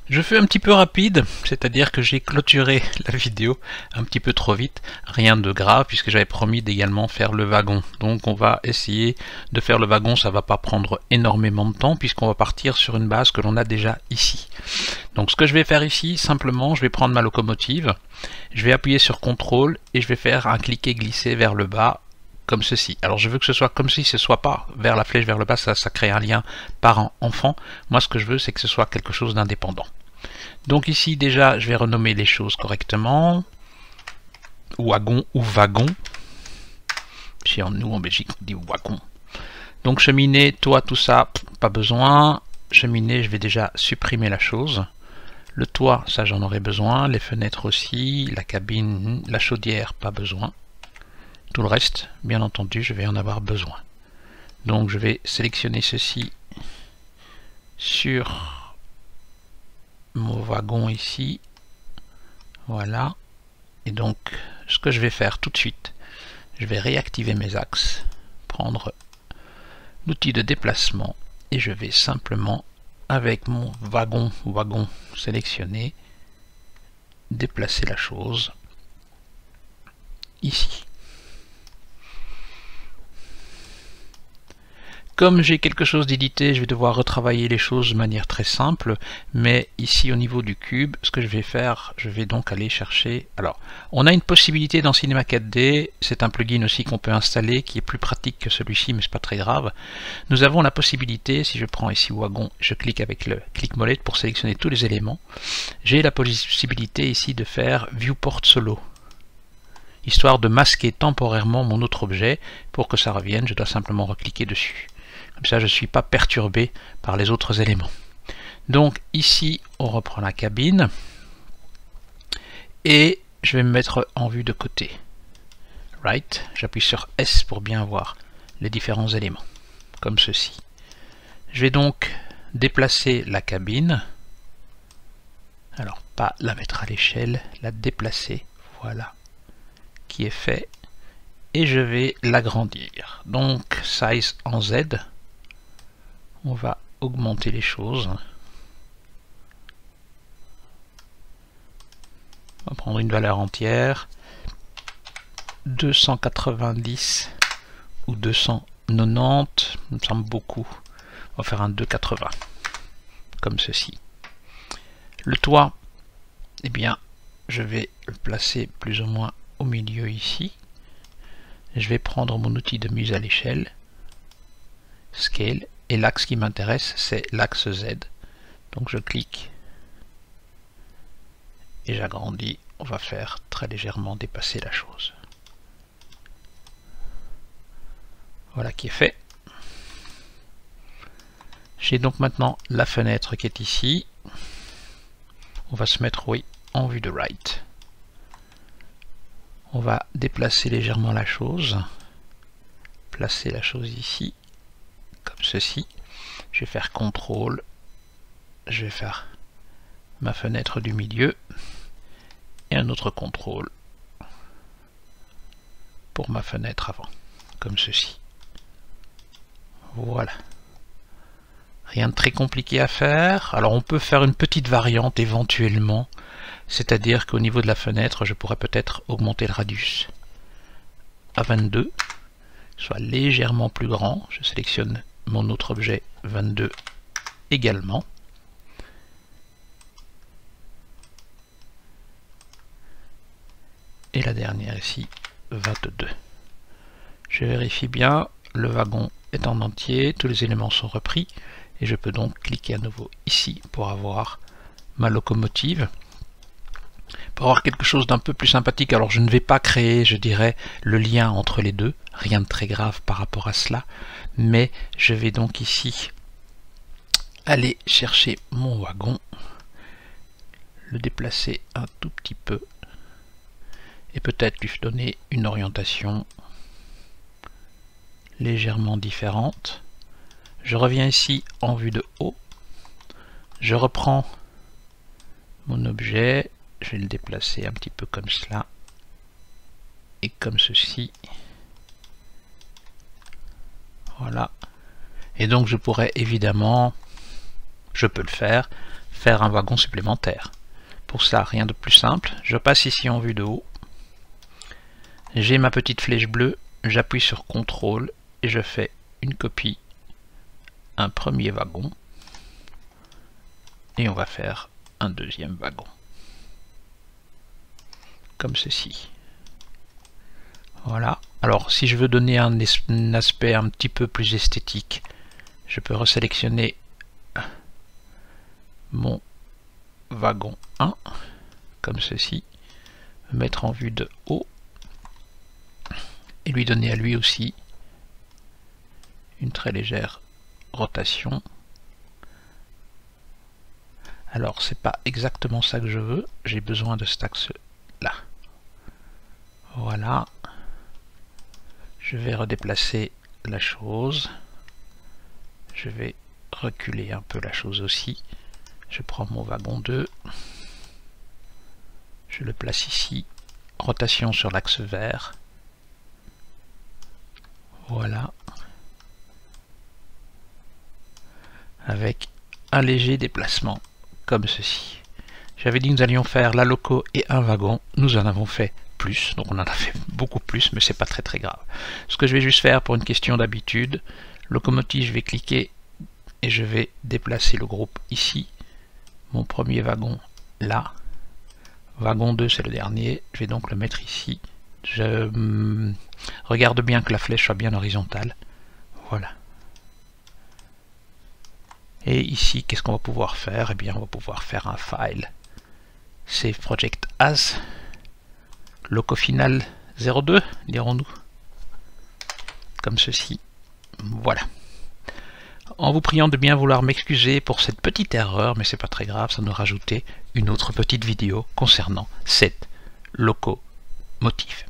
Je fais un petit peu rapide, c'est-à-dire que j'ai clôturé la vidéo un petit peu trop vite. Rien de grave puisque j'avais promis d'également faire le wagon. Donc on va essayer de faire le wagon, ça va pas prendre énormément de temps puisqu'on va partir sur une base que l'on a déjà ici. Donc ce que je vais faire ici, simplement, je vais prendre ma locomotive, je vais appuyer sur CTRL et je vais faire un cliquer-glisser vers le bas comme ceci. Alors je veux que ce soit comme si ce soit pas vers la flèche vers le bas, ça crée un lien parent-enfant. Moi ce que je veux c'est que ce soit quelque chose d'indépendant. Donc ici déjà je vais renommer les choses correctement. Wagon ou wagon. Chez nous en Belgique on dit wagon. Donc cheminée, toit, tout ça, pas besoin. Cheminée, je vais déjà supprimer la chose. Le toit, ça j'en aurai besoin. Les fenêtres aussi. La cabine, la chaudière, pas besoin. Tout le reste, bien entendu, je vais en avoir besoin. Donc je vais sélectionner ceci sur mon wagon ici. Voilà. Et donc, ce que je vais faire tout de suite, je vais réactiver mes axes, prendre l'outil de déplacement et je vais simplement, avec mon wagon sélectionné, déplacer la chose ici. Comme j'ai quelque chose d'édité, je vais devoir retravailler les choses de manière très simple, mais ici au niveau du cube, ce que je vais faire, je vais donc aller chercher... Alors, on a une possibilité dans Cinema 4D, c'est un plugin aussi qu'on peut installer, qui est plus pratique que celui-ci, mais c'est pas très grave. Nous avons la possibilité, si je prends ici wagon, je clique avec le clic molette pour sélectionner tous les éléments, j'ai la possibilité ici de faire Viewport Solo. Histoire de masquer temporairement mon autre objet, pour que ça revienne, je dois simplement recliquer dessus. Comme ça, je ne suis pas perturbé par les autres éléments. Donc ici, on reprend la cabine. Et je vais me mettre en vue de côté. Right. J'appuie sur S pour bien voir les différents éléments. Comme ceci. Je vais donc déplacer la cabine. Alors, pas la mettre à l'échelle, la déplacer. Voilà. Qui est fait. Et je vais l'agrandir. Donc, size en Z. On va augmenter les choses. On va prendre une valeur entière. 290 ou 290, ça me semble beaucoup. On va faire un 280, comme ceci. Le toit, eh bien, je vais le placer plus ou moins au milieu ici. Je vais prendre mon outil de mise à l'échelle, Scale, et l'axe qui m'intéresse, c'est l'axe Z. Donc je clique et j'agrandis. On va faire très légèrement dépasser la chose. Voilà qui est fait. J'ai donc maintenant la fenêtre qui est ici. On va se mettre, oui, en vue de right. On va déplacer légèrement la chose. Placer la chose ici. Comme ceci. Je vais faire CTRL. Je vais faire ma fenêtre du milieu. Et un autre CTRL pour ma fenêtre avant. Comme ceci. Voilà. Rien de très compliqué à faire. Alors on peut faire une petite variante éventuellement. C'est-à-dire qu'au niveau de la fenêtre, je pourrais peut-être augmenter le radius à 22. Soit légèrement plus grand. Je sélectionne mon autre objet 22 également. Et la dernière ici, 22. Je vérifie bien, le wagon est en entier, tous les éléments sont repris, et je peux donc cliquer à nouveau ici pour avoir ma locomotive. Pour avoir quelque chose d'un peu plus sympathique, alors je ne vais pas créer, je dirais, le lien entre les deux, rien de très grave par rapport à cela, mais je vais donc ici aller chercher mon wagon, le déplacer un tout petit peu, et peut-être lui donner une orientation légèrement différente. Je reviens ici en vue de haut, je reprends mon objet, je vais le déplacer un petit peu comme cela, et comme ceci. Voilà. Et donc je pourrais évidemment, je peux le faire, faire un wagon supplémentaire. Pour ça, rien de plus simple, je passe ici en vue de haut, j'ai ma petite flèche bleue, j'appuie sur CTRL et je fais une copie, un premier wagon, et on va faire un deuxième wagon, comme ceci. Voilà. Alors si je veux donner un aspect un petit peu plus esthétique, je peux resélectionner mon wagon 1, comme ceci, me mettre en vue de haut, et lui donner à lui aussi une très légère rotation. Alors c'est pas exactement ça que je veux, j'ai besoin de cet axe là. Voilà. Je vais redéplacer la chose. Je vais reculer un peu la chose aussi. Je prends mon wagon 2. Je le place ici. Rotation sur l'axe vert. Voilà. Avec un léger déplacement, comme ceci. J'avais dit que nous allions faire la loco et un wagon. Nous en avons fait plus, donc on en a fait beaucoup plus, mais c'est pas très grave. Ce que je vais juste faire pour une question d'habitude, locomotive, je vais cliquer et je vais déplacer le groupe ici. Mon premier wagon là. Wagon 2 c'est le dernier, je vais donc le mettre ici. Je regarde bien que la flèche soit bien horizontale. Voilà. Et ici, qu'est-ce qu'on va pouvoir faire? Eh bien, on va pouvoir faire un file. Save project as. Loco final 02, dirons-nous. Comme ceci. Voilà. En vous priant de bien vouloir m'excuser pour cette petite erreur, mais c'est pas très grave, ça nous rajoutait une autre petite vidéo concernant cette locomotive.